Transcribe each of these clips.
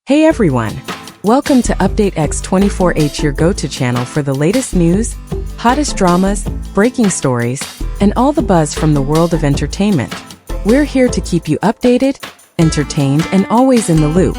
Hey everyone! Welcome to Update X24H, your go-to channel for the latest news, hottest dramas, breaking stories, and all the buzz from the world of entertainment. We're here to keep you updated, entertained, and always in the loop.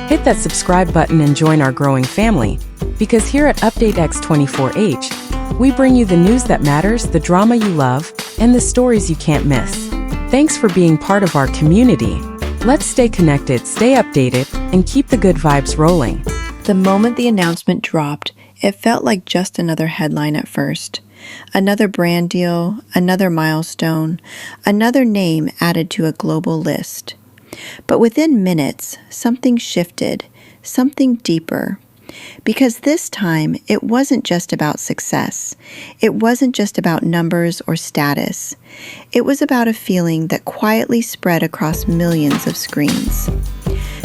Hit that subscribe button and join our growing family, because here at Update X24H, we bring you the news that matters, the drama you love, and the stories you can't miss. Thanks for being part of our community. Let's stay connected, stay updated, and keep the good vibes rolling. The moment the announcement dropped, it felt like just another headline at first. Another brand deal, another milestone, another name added to a global list. But within minutes, something shifted, something deeper. Because this time, it wasn't just about success. It wasn't just about numbers or status. It was about a feeling that quietly spread across millions of screens.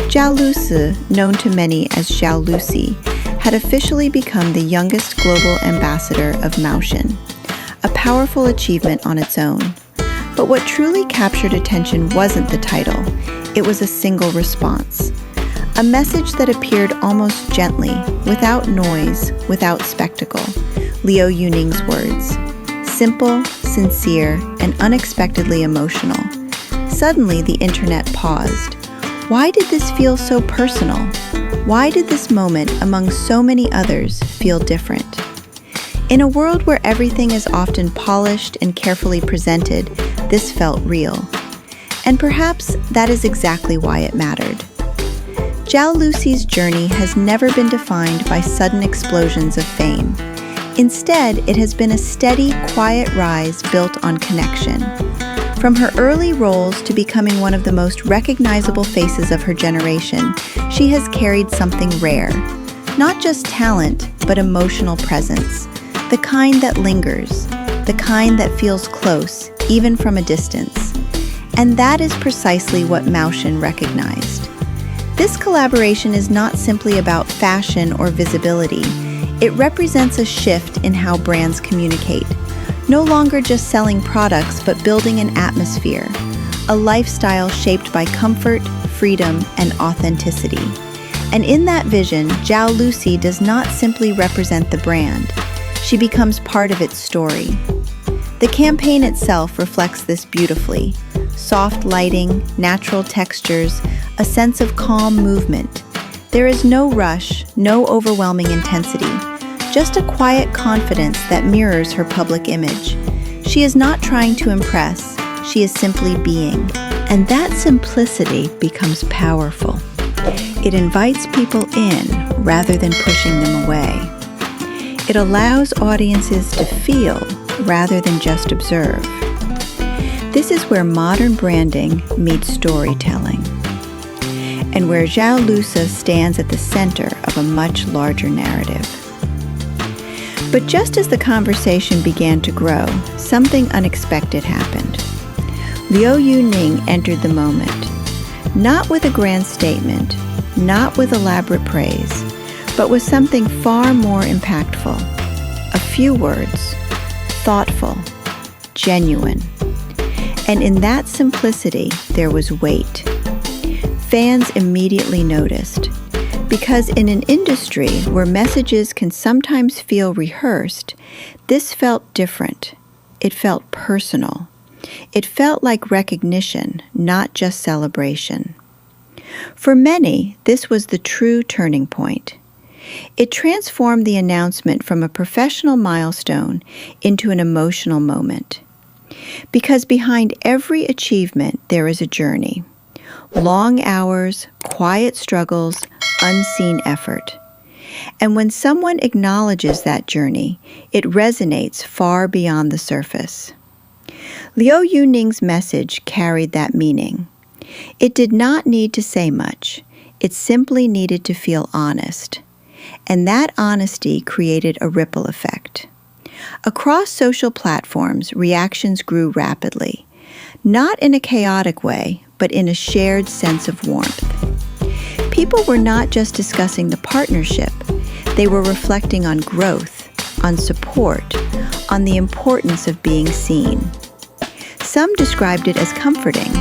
Zhao Lusi, known to many as Zhao Lusi, had officially become the youngest global ambassador of MOUTION, a powerful achievement on its own. But what truly captured attention wasn't the title, it was a single response. A message that appeared almost gently, without noise, without spectacle. Liu Yuning's words. Simple, sincere, and unexpectedly emotional. Suddenly, the internet paused. Why did this feel so personal? Why did this moment, among so many others, feel different? In a world where everything is often polished and carefully presented, this felt real. And perhaps that is exactly why it mattered. Zhao Lusi's journey has never been defined by sudden explosions of fame. Instead, it has been a steady, quiet rise built on connection. From her early roles to becoming one of the most recognizable faces of her generation, she has carried something rare. Not just talent, but emotional presence. The kind that lingers, the kind that feels close, even from a distance. And that is precisely what MOUTION recognized. This collaboration is not simply about fashion or visibility. It represents a shift in how brands communicate. No longer just selling products, but building an atmosphere, a lifestyle shaped by comfort, freedom, and authenticity. And in that vision, Zhao Lusi does not simply represent the brand. She becomes part of its story. The campaign itself reflects this beautifully. Soft lighting, natural textures, a sense of calm movement. There is no rush, no overwhelming intensity, just a quiet confidence that mirrors her public image. She is not trying to impress, she is simply being. And that simplicity becomes powerful. It invites people in rather than pushing them away. It allows audiences to feel rather than just observe. This is where modern branding meets storytelling, and where Zhao Lusi stands at the center of a much larger narrative. But just as the conversation began to grow, something unexpected happened. Liu Yuning entered the moment, not with a grand statement, not with elaborate praise, but with something far more impactful. A few words, thoughtful, genuine. And in that simplicity, there was weight. Fans immediately noticed, because in an industry where messages can sometimes feel rehearsed, this felt different. It felt personal. It felt like recognition, not just celebration. For many, this was the true turning point. It transformed the announcement from a professional milestone into an emotional moment. Because behind every achievement, there is a journey. Long hours, quiet struggles, unseen effort. And when someone acknowledges that journey, it resonates far beyond the surface. Liu Yuning's message carried that meaning. It did not need to say much. It simply needed to feel honest. And that honesty created a ripple effect. Across social platforms, reactions grew rapidly, not in a chaotic way, but in a shared sense of warmth. People were not just discussing the partnership, they were reflecting on growth, on support, on the importance of being seen. Some described it as comforting,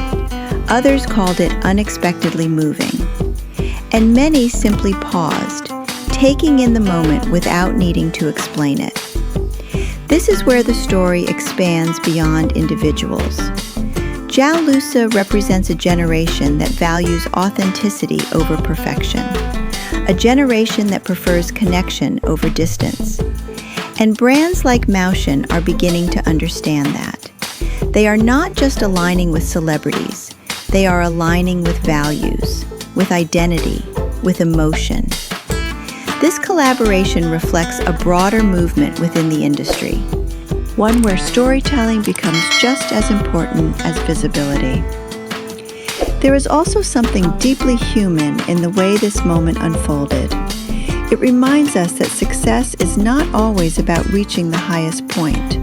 others called it unexpectedly moving. and many simply paused, taking in the moment without needing to explain it. This is where the story expands beyond individuals. Zhao Lusi represents a generation that values authenticity over perfection, a generation that prefers connection over distance. And brands like MOUTION are beginning to understand that. They are not just aligning with celebrities, they are aligning with values, with identity, with emotion. This collaboration reflects a broader movement within the industry, one where storytelling becomes just as important as visibility. There is also something deeply human in the way this moment unfolded. It reminds us that success is not always about reaching the highest point.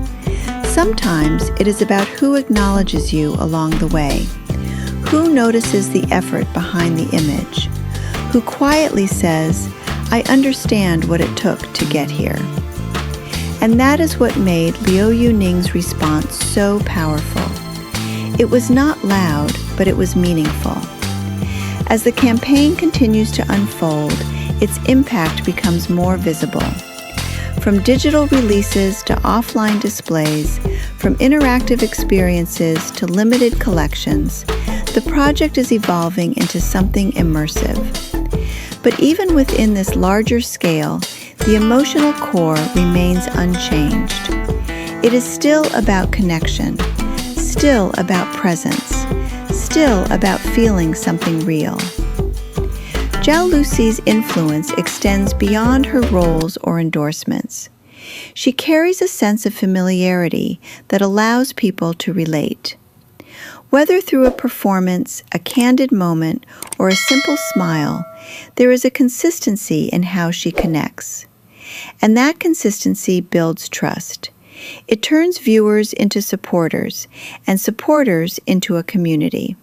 Sometimes it is about who acknowledges you along the way, who notices the effort behind the image, who quietly says, "I understand what it took to get here." And that is what made Liu Yuning's response so powerful. It was not loud, but it was meaningful. As the campaign continues to unfold, its impact becomes more visible. From digital releases to offline displays, from interactive experiences to limited collections, the project is evolving into something immersive. But even within this larger scale, the emotional core remains unchanged. It is still about connection, still about presence, still about feeling something real. Zhao Lusi's influence extends beyond her roles or endorsements. She carries a sense of familiarity that allows people to relate. Whether through a performance, a candid moment, or a simple smile, there is a consistency in how she connects. And that consistency builds trust. It turns viewers into supporters, and supporters into a community.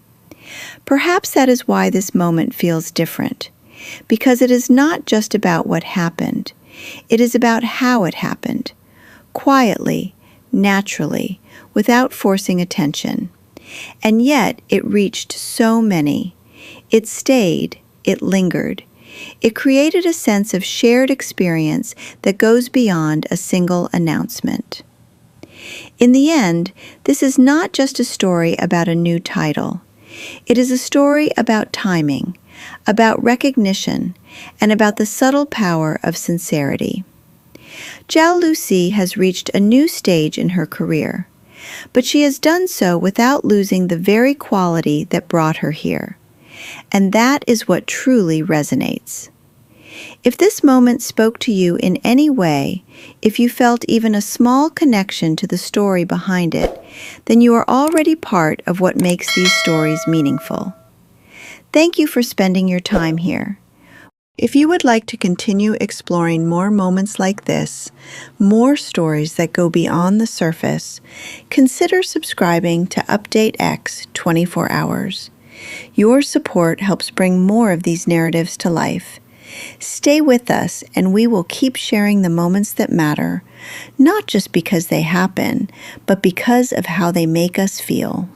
Perhaps that is why this moment feels different, because it is not just about what happened. It is about how it happened, quietly, naturally, without forcing attention. And yet it reached so many. It stayed, it lingered. It created a sense of shared experience that goes beyond a single announcement. In the end, this is not just a story about a new title. It is a story about timing, about recognition, and about the subtle power of sincerity. Zhao Lusi has reached a new stage in her career, but she has done so without losing the very quality that brought her here. And that is what truly resonates. If this moment spoke to you in any way, if you felt even a small connection to the story behind it, then you are already part of what makes these stories meaningful. Thank you for spending your time here. If you would like to continue exploring more moments like this, more stories that go beyond the surface, consider subscribing to Update X 24 Hours. Your support helps bring more of these narratives to life. Stay with us, and we will keep sharing the moments that matter, not just because they happen, but because of how they make us feel.